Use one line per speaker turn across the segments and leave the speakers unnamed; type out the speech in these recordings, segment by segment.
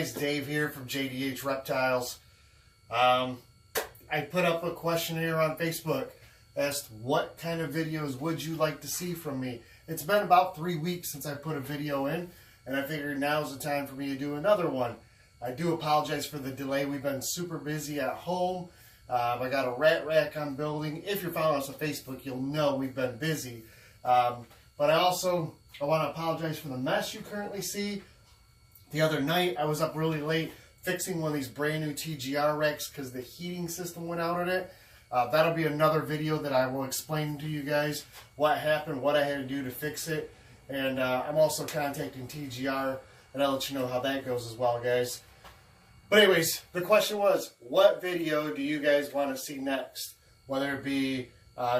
It's Dave here from JDH Reptiles. I put up a questionnaire on Facebook, asked what kind of videos would you like to see from me. It's been about 3 weeks since I put a video in, and I figured now's the time for me to do another one. I do apologize for the delay. We've been super busy at home. I got a rat rack I'm building. If you're following us on Facebook, you'll know we've been busy. But I want to apologize for the mess you currently see. The other night, I was up really late fixing one of these brand new TGR racks because the heating system went out on it. That'll be another video that I will explain to you guys what happened, what I had to do to fix it. And I'm also contacting TGR, and I'll let you know how that goes as well, guys. But anyways, the question was, what video do you guys want to see next? Whether it be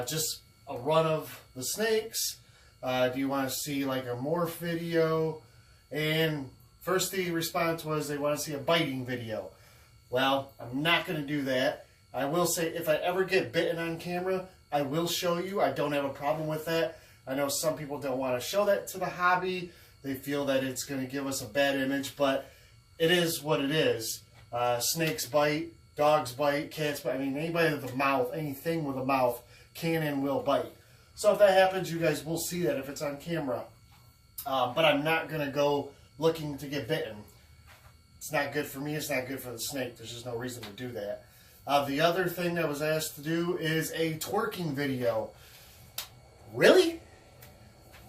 just a run of the snakes, do you want to see like a morph video? And first the response was they want to see a biting video. Well, I'm not going to do that. I will say if I ever get bitten on camera, I will show you. I don't have a problem with that. I know some people don't want to show that to the hobby. They feel that it's going to give us a bad image, but it is what it is. Snakes bite, dogs bite, cats bite. I mean, anybody with a mouth, anything with a mouth can and will bite. So if that happens, you guys will see that if it's on camera. But I'm not going to go looking to get bitten. It's not good for me. It's not good for the snake. There's just no reason to do that. The other thing I was asked to do is a twerking video. Really?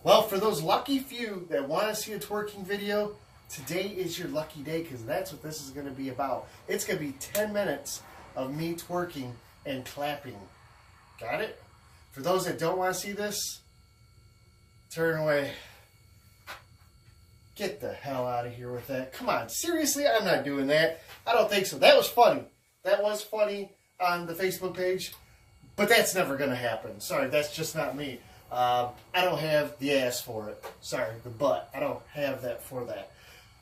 Well, for those lucky few that want to see a twerking video, today is your lucky day because that's what this is going to be about. It's going to be 10 minutes of me twerking and clapping. Got it? For those that don't want to see this, turn away. Get the hell out of here with that. Come on, seriously? I'm not doing that. I don't think so. That was funny. That was funny on the Facebook page, but that's never going to happen. Sorry, that's just not me. I don't have the ass for it. Sorry, the butt. I don't have that for that.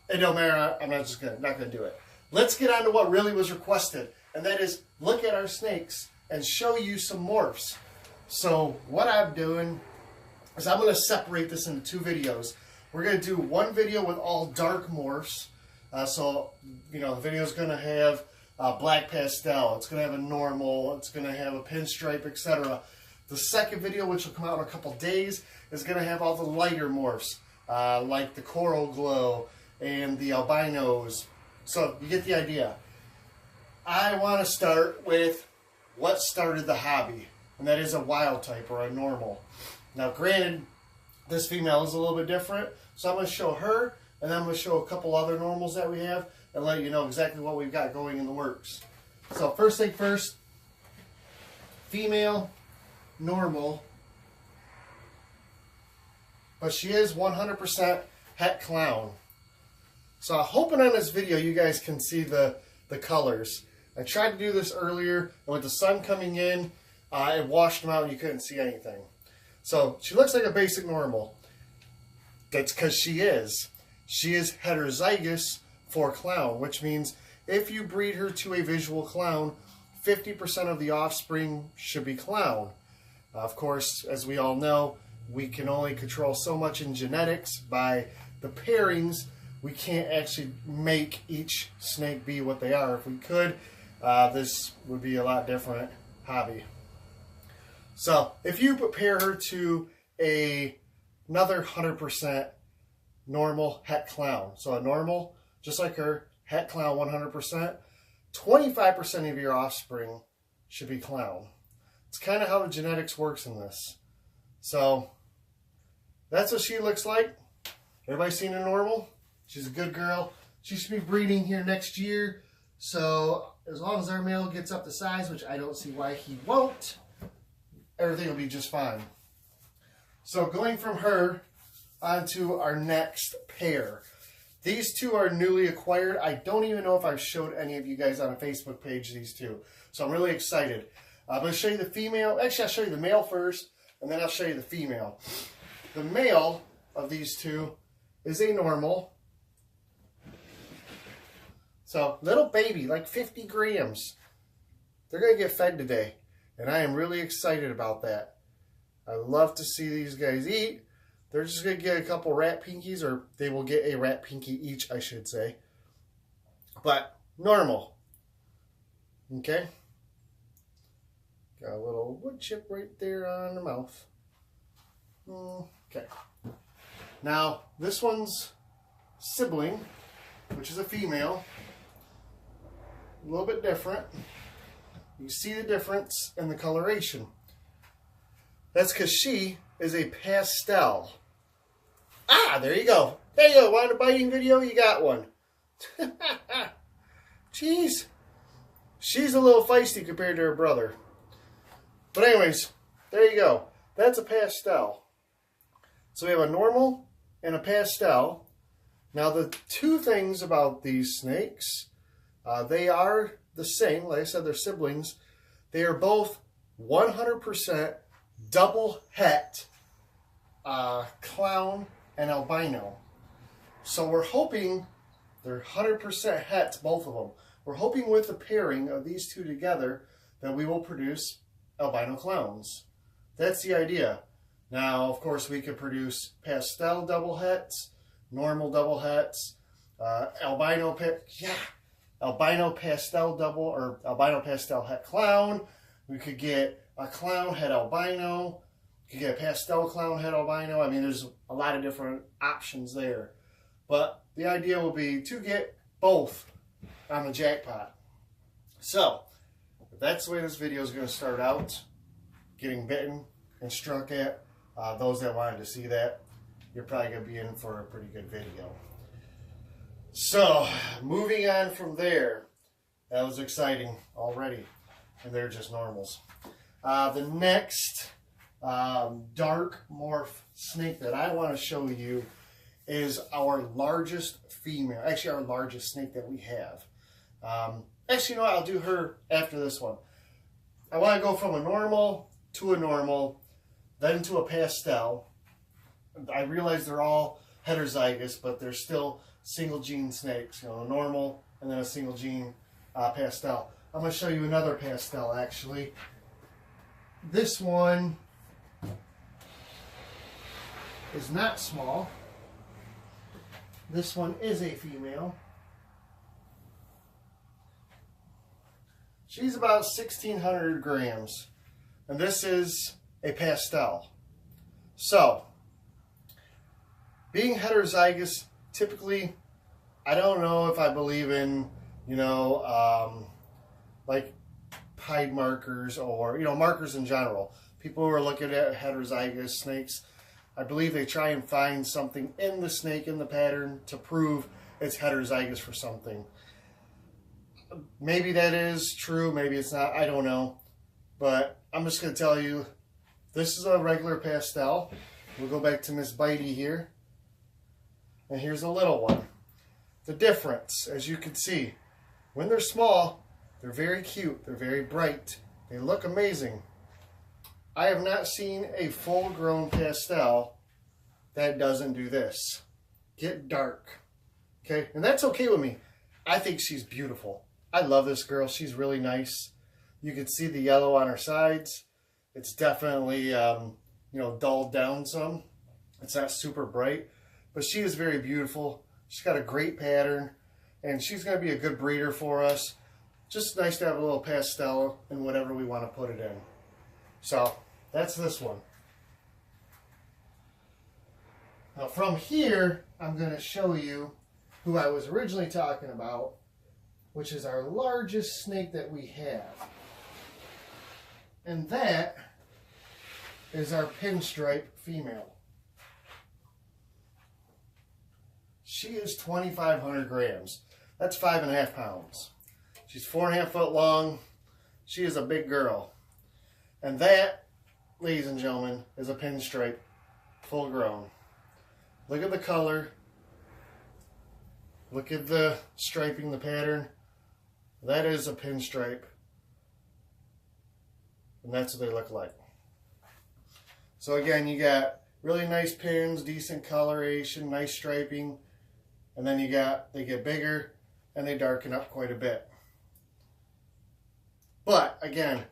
It don't matter. I'm not going to do it. Let's get on to what really was requested, and that is look at our snakes and show you some morphs. So what I'm doing is I'm going to separate this into two videos. We're going to do one video with all dark morphs. So, you know, the video is going to have black pastel. It's going to have a normal. It's going to have a pinstripe, etc. The second video, which will come out in a couple days, is going to have all the lighter morphs, like the coral glow and the albinos. So you get the idea. I want to start with what started the hobby, and that is a wild type or a normal. Now, granted, this female is a little bit different, so I'm going to show her, and then I'm going to show a couple other normals that we have, and let you know exactly what we've got going in the works. So first thing first, female, normal, but she is 100% het clown. So I'm hoping on this video you guys can see the colors. I tried to do this earlier, and with the sun coming in, it washed them out and you couldn't see anything. So she looks like a basic normal. That's because she is. She is heterozygous for clown, which means if you breed her to a visual clown, 50% of the offspring should be clown. Of course, as we all know, we can only control so much in genetics by the pairings. We can't actually make each snake be what they are. If we could, this would be a lot different hobby. So if you pair her to another 100% normal het clown, so a normal, just like her, het clown 100%, 25% of your offspring should be clown. It's kind of how the genetics works in this. So that's what she looks like. Everybody seen a normal? She's a good girl. She should be breeding here next year. So as long as our male gets up to size, which I don't see why he won't, everything will be just fine. So going from her onto our next pair. These two are newly acquired. I don't even know if I've showed any of you guys on a Facebook page these two. So I'm really excited. I'm going to show you the female. Actually, I'll show you the male first, and then I'll show you the female. The male of these two is a normal. So little baby, like 50 grams. They're going to get fed today. And I am really excited about that. I love to see these guys eat. They're just going to get a couple rat pinkies, or they will get a rat pinky each, I should say. but normal. Okay. Got a little wood chip right there on the mouth. Okay. Now, this one's sibling, which is a female, a little bit different. You see the difference in the coloration. That's because she is a pastel. Ah, there you go. There you go. Want a biting video? You got one. Jeez. She's a little feisty compared to her brother. But anyways, there you go. That's a pastel. So we have a normal and a pastel. Now the two things about these snakes, they are the same. Like I said, they're siblings. They are both 100% double het clown and albino. So we're hoping they're 100% hets, both of them. We're hoping with the pairing of these two together that we will produce albino clowns. That's the idea. Now, of course, we could produce pastel double hets, normal double hets, albino pastel double or albino pastel het clown. We could get a clown het albino. You could get a pastel clown het albino. I mean, there's a lot of different options there. But the idea will be to get both on the jackpot. So, that's the way this video is going to start out. Getting bitten and struck at. Those that wanted to see that, you're probably going to be in for a pretty good video. So, moving on from there. That was exciting already. And they're just normals. The next dark morph snake that I want to show you is our largest female. Actually, our largest snake that we have. Actually, you know what? I'll do her after this one. I want to go from a normal to a normal, then to a pastel. I realize they're all heterozygous, but they're still single gene snakes. You know, a normal and then a single gene pastel. I'm going to show you another pastel, actually. This one is not small. This one is a female. She's about 1,600 grams. And this is a pastel. So, being heterozygous, typically, I don't know if I believe in, you know, like hide markers or, you know, markers in general. People who are looking at heterozygous snakes, I believe they try and find something in the snake, in the pattern, to prove it's heterozygous for something. Maybe that is true, maybe it's not, I don't know. But I'm just going to tell you, this is a regular pastel. We'll go back to Miss Bitey here. And here's a little one. The difference, as you can see, when they're small, they're very cute, they're very bright, they look amazing. I have not seen a full-grown pastel that doesn't do this. Get dark. Okay? And that's okay with me. I think she's beautiful. I love this girl. She's really nice. You can see the yellow on her sides. It's definitely, you know, dulled down some. It's not super bright. But she is very beautiful. She's got a great pattern. And she's going to be a good breeder for us. Just nice to have a little pastel in whatever we want to put it in. So, that's this one. Now from here, I'm going to show you who I was originally talking about, which is our largest snake that we have. And that is our pinstripe female. She is 2,500 grams. That's 5.5 pounds. She's 4.5 foot long. She is a big girl. And that, ladies and gentlemen, is a pinstripe, full grown. Look at the color. Look at the striping, the pattern. That is a pinstripe. And that's what they look like. So again, you got really nice pins, decent coloration, nice striping. And then they get bigger and they darken up quite a bit. But again,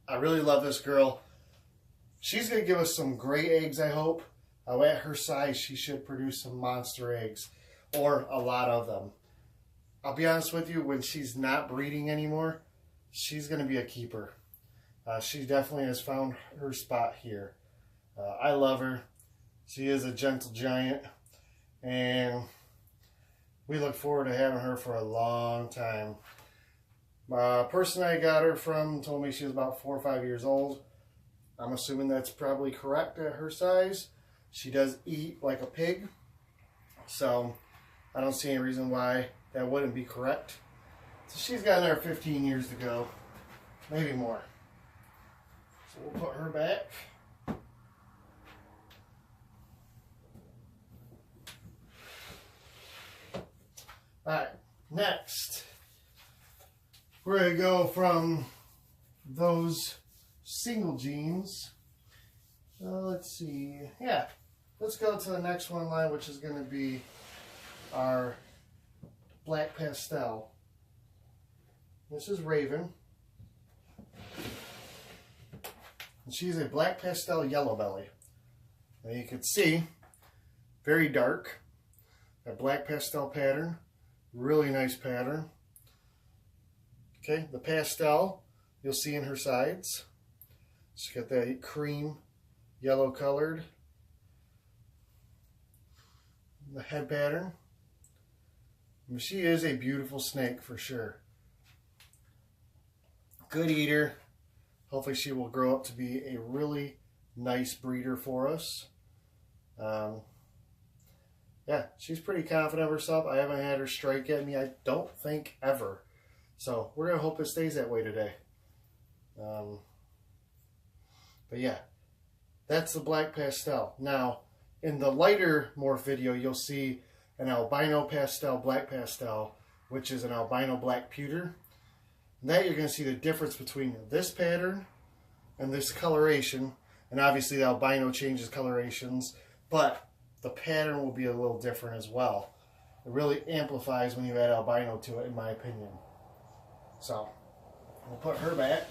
I really love this girl. She's going to give us some great eggs, I hope. At her size, she should produce some monster eggs, or a lot of them. I'll be honest with you, when she's not breeding anymore, she's going to be a keeper. She definitely has found her spot here. I love her. She is a gentle giant, and we look forward to having her for a long time. Person I got her from told me she was about 4 or 5 years old. I'm assuming that's probably correct at her size. She does eat like a pig, so I don't see any reason why that wouldn't be correct. So she's got another 15 years to go, maybe more. So we'll put her back. Alright, next we're going to go from those single genes. Let's see. Yeah, let's go to the next one in line, which is going to be our black pastel. This is Raven. And she's a black pastel yellow belly. Now you can see, very dark. That black pastel pattern. Really nice pattern. Okay, the pastel you'll see in her sides. She's got that cream yellow colored. The head pattern. I mean, she is a beautiful snake for sure. Good eater. Hopefully she will grow up to be a really nice breeder for us. Yeah, she's pretty confident of herself. I haven't had her strike at me, I don't think, ever. So we're going to hope it stays that way today. But yeah, that's the black pastel. Now, in the lighter morph video, you'll see an albino pastel, black pastel, which is an albino black pewter. Now you're going to see the difference between this pattern and this coloration. And obviously the albino changes colorations, but the pattern will be a little different as well. It really amplifies when you add albino to it, in my opinion. So, we'll put her back.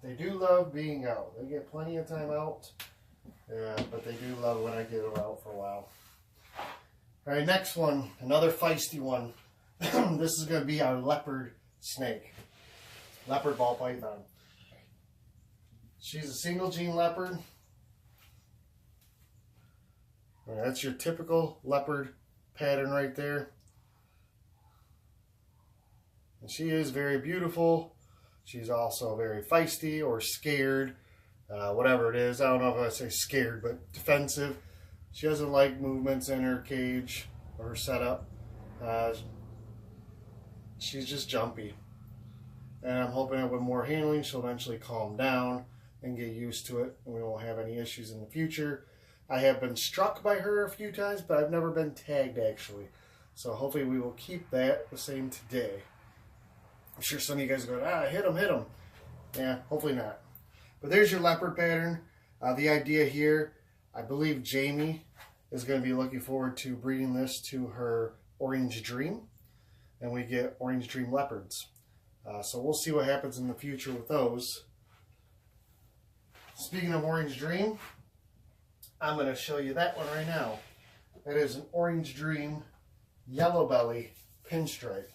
They do love being out. They get plenty of time out, but they do love when I get them out for a while. All right, next one, another feisty one. This is going to be our leopard snake. Leopard ball python. She's a single gene leopard. That's your typical leopard pattern right there. And she is very beautiful. She's also very feisty or scared, whatever it is. I don't know if I say scared, but defensive. She doesn't like movements in her cage or her setup. She's just jumpy. And I'm hoping that with more handling, she'll eventually calm down and get used to it, and we won't have any issues in the future. I have been struck by her a few times, but I've never been tagged, actually. So hopefully we will keep that the same today. I'm sure some of you guys are going, hit him. Yeah, hopefully not. But there's your leopard pattern. The idea here, I believe Jamie is going to be looking forward to breeding this to her Orange Dream. And we get Orange Dream leopards. So we'll see what happens in the future with those. Speaking of Orange Dream, I'm going to show you that one right now. That is an Orange Dream yellow belly pinstripe.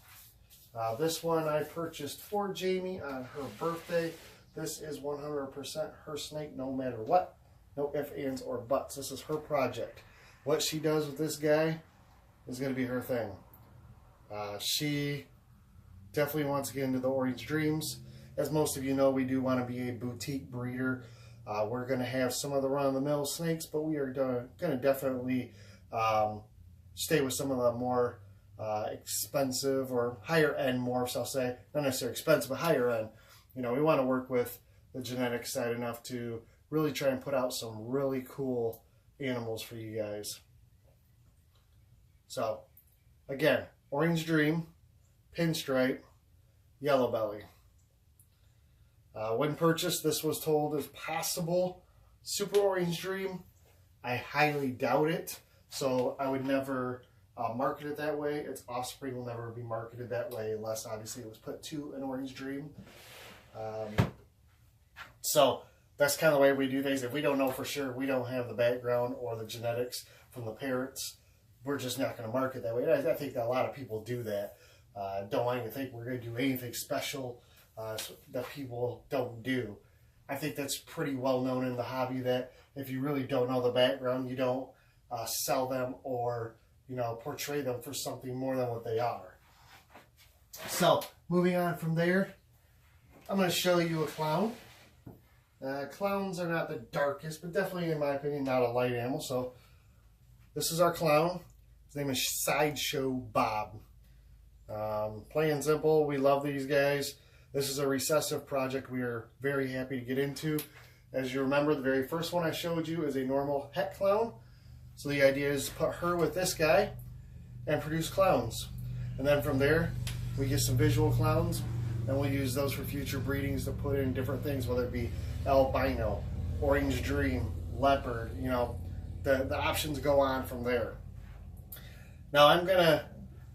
This one I purchased for Jamie on her birthday. This is 100% her snake, no matter what. No ifs, ands, or buts. This is her project. What she does with this guy is going to be her thing. She definitely wants to get into the Orange Dreams. As most of you know, we do want to be a boutique breeder. We're going to have some of the run-of-the-mill snakes, but we are going to definitely stay with some of the more expensive or higher-end morphs, I'll say. Not necessarily expensive, but higher-end. You know, we want to work with the genetic side enough to really try and put out some really cool animals for you guys. So, again, Orange Dream, pinstripe, yellow belly. When purchased, this was told as possible Super Orange Dream. I highly doubt it, so I would never market it that way. Its offspring will never be marketed that way unless obviously it was put to an Orange Dream. So that's kind of the way we do things. If we don't know for sure, we don't have the background or the genetics from the parents, we're just not going to market that way. And I think that a lot of people do that. Don't want you to think we're going to do anything special that people don't do. I think that's pretty well known in the hobby that if you really don't know the background, you don't sell them or, you know, portray them for something more than what they are. So, moving on from there, I'm going to show you a clown. Clowns are not the darkest, but definitely, in my opinion, not a light animal. So, this is our clown. His name is Sideshow Bob. Plain and simple, we love these guys. This is a recessive project we are very happy to get into. As you remember, the very first one I showed you is a normal het clown. So the idea is to put her with this guy and produce clowns. And then from there, we get some visual clowns, and we'll use those for future breedings to put in different things, whether it be albino, orange dream, leopard, you know, the options go on from there. Now I'm going to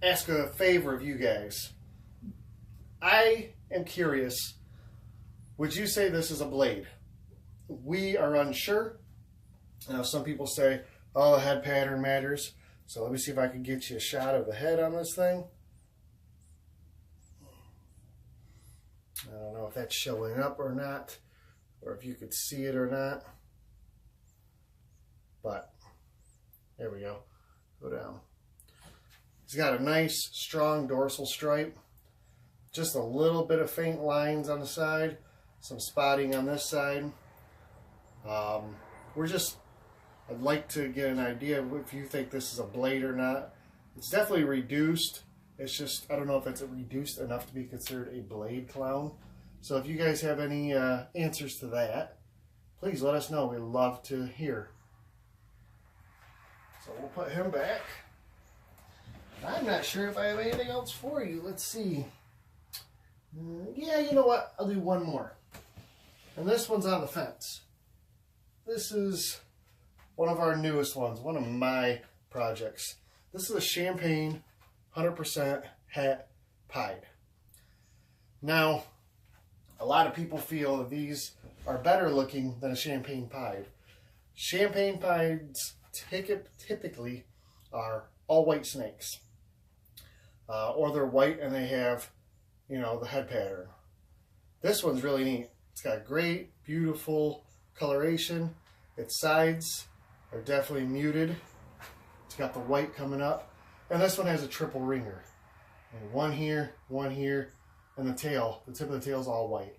ask a favor of you guys. I am curious, would you say this is a blade? We are unsure. Now some people say, oh, the head pattern matters. So let me see if I can get you a shot of the head on this thing. I don't know if that's showing up or not, or if you could see it or not. But there we go. Go down. It's got a nice, strong dorsal stripe. Just a little bit of faint lines on the side. Some spotting on this side. I'd like to get an idea of if you think this is a blade or not. It's definitely reduced. It's just, I don't know if it's reduced enough to be considered a blade clown. So if you guys have any answers to that, please let us know. We'd love to hear. So we'll put him back. I'm not sure if I have anything else for you. Let's see. Yeah, you know what? I'll do one more. And this one's on the fence. This is one of our newest ones, one of my projects. This is a Champagne 100% het pied. Now, a lot of people feel that these are better looking than a Champagne pied. Champagne pieds typically are all white snakes. Or they're white and they have, you know, the head pattern. This one's really neat. It's got great, beautiful coloration. Its sides are definitely muted. It's got the white coming up. And this one has a triple ringer. And one here, and the tail, the tip of the tail is all white.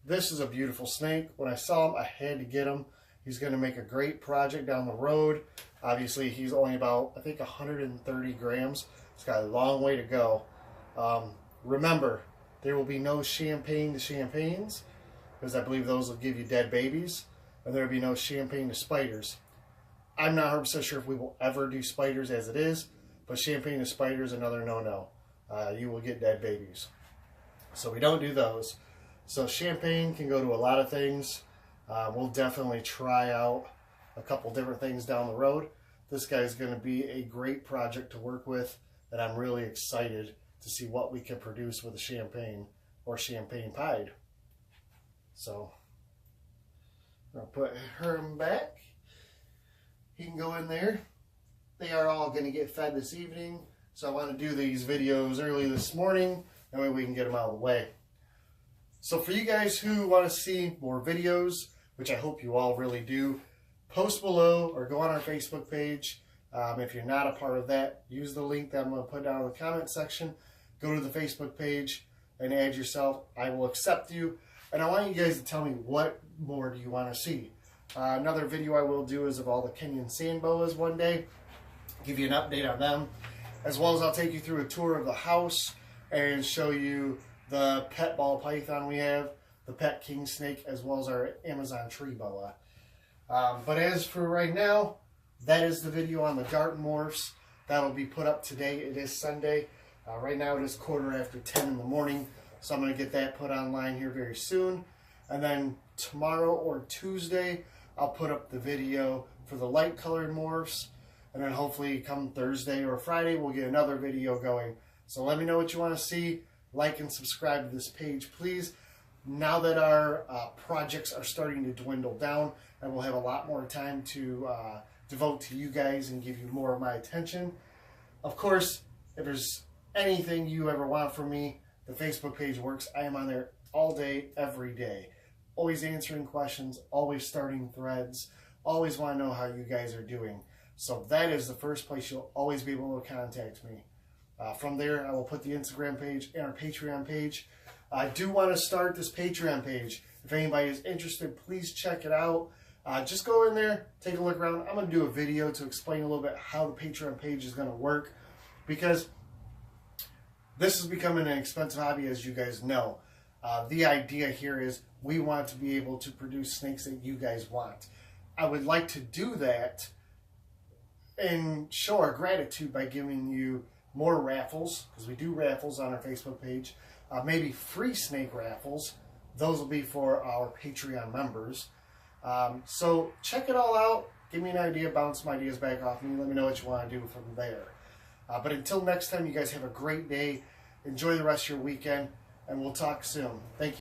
This is a beautiful snake. When I saw him, I had to get him. He's going to make a great project down the road. Obviously, he's only about, I think, 130 grams. It's got a long way to go. Remember, there will be no Champagne to Champagnes, because I believe those will give you dead babies. And there will be no Champagne to spiders. I'm not 100% sure if we will ever do spiders as it is, but Champagne to spiders, another no-no. You will get dead babies. So we don't do those. So Champagne can go to a lot of things. We'll definitely try out a couple different things down the road. This guy is going to be a great project to work with, and I'm really excited to see what we can produce with a Champagne or Champagne pied. So I'm going to put him back. He can go in there. They are all going to get fed this evening, so I want to do these videos early this morning. That way we can get them out of the way. So for you guys who want to see more videos, which I hope you all really do, post below or go on our Facebook page. If you're not a part of that, use the link that I'm going to put down in the comment section. Go to the Facebook page and add yourself. I will accept you. And I want you guys to tell me what more do you want to see. Another video I will do is of all the Kenyan sand boas one day. Give you an update on them. As well as I'll take you through a tour of the house and show you the pet ball python we have, the pet king snake, as well as our Amazon tree boa. But as for right now, that is the video on the dart morphs. That'll be put up today. It is Sunday. Right now it is 10:15 in the morning. So I'm going to get that put online here very soon. And then tomorrow or Tuesday, I'll put up the video for the light colored morphs. And then hopefully come Thursday or Friday, we'll get another video going. So let me know what you want to see. Like and subscribe to this page, please. Now that our projects are starting to dwindle down and we'll have a lot more time to devote to you guys and give you more of my attention. Of course, if there's anything you ever want from me, the Facebook page works. I am on there all day, every day. Always answering questions, always starting threads, always want to know how you guys are doing. So that is the first place you'll always be able to contact me. From there, I will put the Instagram page and our Patreon page. I do want to start this Patreon page. If anybody is interested, please check it out. Just go in there, take a look around. I'm going to do a video to explain a little bit how the Patreon page is going to work, because this is becoming an expensive hobby, as you guys know. The idea here is we want to be able to produce snakes that you guys want. I would like to do that and show our gratitude by giving you more raffles, because we do raffles on our Facebook page. Maybe free snake raffles. Those will be for our Patreon members. So check it all out. Give me an idea, bounce some ideas back off me. Let me know what you want to do from there. But until next time, you guys have a great day. Enjoy the rest of your weekend, and we'll talk soon. Thank you.